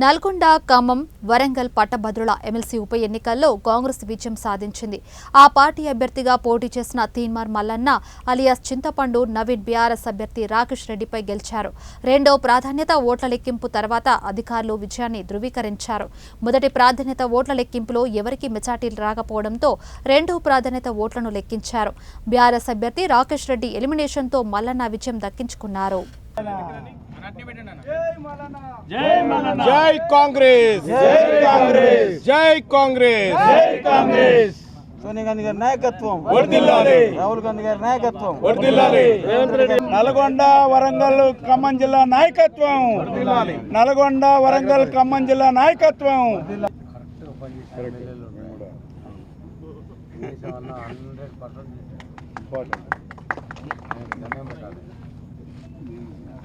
నల్గొండ, ఖమ్మం, వరంగల్ పట్టభద్రుల ఎమ్మెల్సీ ఉప ఎన్నికల్లో కాంగ్రెస్ విజయం సాధించింది. ఆ పార్టీ అభ్యర్థిగా పోటీ చేసిన తీన్మార్ మల్లన్న అలియాస్ చింతపండు నవీన్ బీఆర్ఎస్ అభ్యర్థి రాకేష్ రెడ్డిపై గెలిచారు. రెండో ప్రాధాన్యత ఓట్ల లెక్కింపు తర్వాత అధికారులు విజయాన్ని ధృవీకరించారు. మొదటి ప్రాధాన్యత ఓట్ల లెక్కింపులో ఎవరికీ మెజార్టీలు రాకపోవడంతో రెండో ప్రాధాన్యత ఓట్లను లెక్కించారు. బీఆర్ఎస్ అభ్యర్థి రాకేష్ రెడ్డి ఎలిమినేషన్తో మల్లన్న విజయం దక్కించుకున్నారు. జై కాంగ్రెస్, జై కాంగ్రెస్, జై కాంగ్రెస్, జై కాంగ్రెస్. సోనియా గాంధీ గారి నాయకత్వం వర్ధిల్లాలి, రాహుల్ గాంధీ గారి నాయకత్వం వర్ధిల్లాలి. నల్గొండ, వరంగల్, ఖమ్మం జిల్లా నాయకత్వం. నల్గొండ, వరంగల్, ఖమ్మం జిల్లా నాయకత్వం.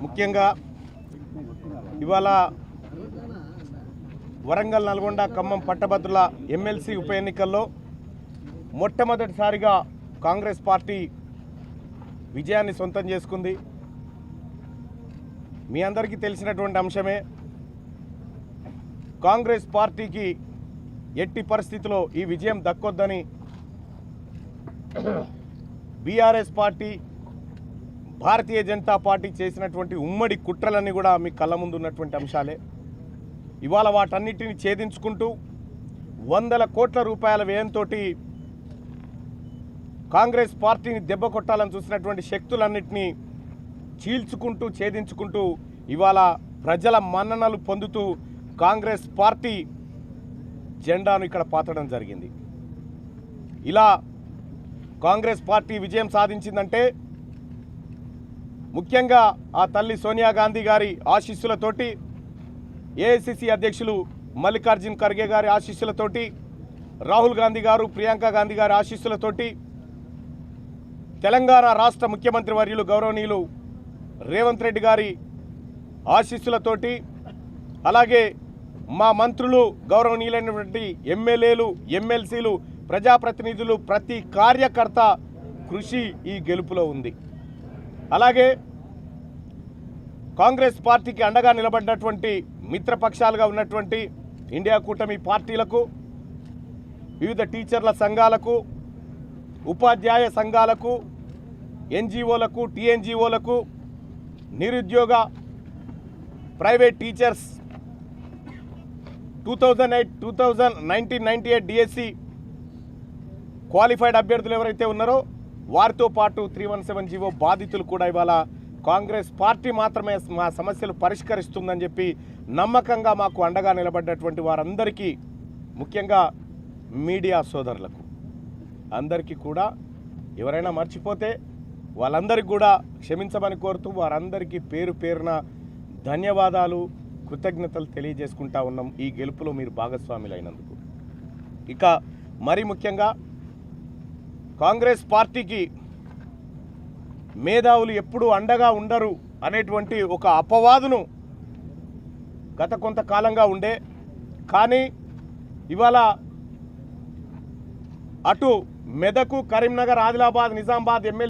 ముఖ్యంగా ఇవాళ వరంగల్, నల్గొండ, ఖమ్మం పట్టభద్రుల ఎమ్మెల్సీ ఉప ఎన్నికల్లో మొట్టమొదటిసారిగా కాంగ్రెస్ పార్టీ విజయాన్ని సొంతం చేసుకుంది. మీ అందరికీ తెలిసినటువంటి అంశమే. కాంగ్రెస్ పార్టీకి ఎట్టి పరిస్థితిలో ఈ విజయం దక్కొద్దని BRS party, Bharatiya Janata party చేసినటువంటి ఉమ్మడి కుట్రలన్నీ కూడా మీ కళ్ళ ముందు ఉన్నటువంటి అంశాలే. ఇవాళ వాటన్నిటిని ఛేదించుకుంటూ 100 కోట్ల రూపాయల వ్యయంతో కాంగ్రెస్ పార్టీని దెబ్బ కొట్టాలని చూసినటువంటి శక్తులన్నింటినీ చీల్చుకుంటూ ఛేదించుకుంటూ ఇవాళ ప్రజల మన్ననలు పొందుతూ కాంగ్రెస్ పార్టీ జెండాను ఇక్కడ పాతడం జరిగింది. ఇలా కాంగ్రెస్ పార్టీ విజయం సాధించిందంటే ముఖ్యంగా ఆ తల్లి సోనియా గాంధీ గారి ఆశీస్సులతోటి, ఏఐసిసి అధ్యక్షులు మల్లికార్జున్ ఖర్గే గారి ఆశీస్సులతోటి, రాహుల్ గాంధీ గారు, ప్రియాంక గాంధీ గారి ఆశీస్సులతోటి, తెలంగాణ రాష్ట్ర ముఖ్యమంత్రి వర్యులు గౌరవనీయులు రేవంత్ రెడ్డి గారి ఆశీస్సులతోటి, అలాగే మా మంత్రులు, గౌరవనీయులైనటువంటి ఎమ్మెల్యేలు, ఎమ్మెల్సీలు, ప్రజాప్రతినిధులు, ప్రతి కార్యకర్త కృషి ఈ గెలుపులో ఉంది. అలాగే కాంగ్రెస్ పార్టీకి అండగా నిలబడినటువంటి మిత్రపక్షాలుగా ఉన్నటువంటి ఇండియా కూటమి పార్టీలకు, వివిధ టీచర్ల సంఘాలకు, ఉపాధ్యాయ సంఘాలకు, ఎన్జిఓలకు, టీఎన్జిఓలకు, నిరుద్యోగ ప్రైవేట్ టీచర్స్ 1998 డిఎస్సి క్వాలిఫైడ్ అభ్యర్థులు ఎవరైతే ఉన్నారో వారితో పాటు 317 జీవో బాధితులు కూడా ఇవాళ కాంగ్రెస్ పార్టీ మాత్రమే మా సమస్యలు పరిష్కరిస్తుందని చెప్పి నమ్మకంగా మాకు అండగా నిలబడ్డటువంటి వారందరికీ, ముఖ్యంగా మీడియా సోదరులకు అందరికీ కూడా, ఎవరైనా మర్చిపోతే వాళ్ళందరికీ కూడా క్షమించమని కోరుతూ వారందరికీ పేరు పేరున ధన్యవాదాలు, కృతజ్ఞతలు తెలియజేసుకుంటా ఉన్నాం ఈ గెలుపులో మీరు భాగస్వాములైనందుకు. ఇక మరి ముఖ్యంగా కాంగ్రెస్ పార్టీకి మేధావులు ఎప్పుడూ అండగా ఉండరు అనేటువంటి ఒక అపవాదును గత కొంతకాలంగా ఉండే, కానీ ఇవాళ అటు మెదకు, కరీంనగర్, ఆదిలాబాద్, నిజామాబాద్ ఎమ్మెల్యే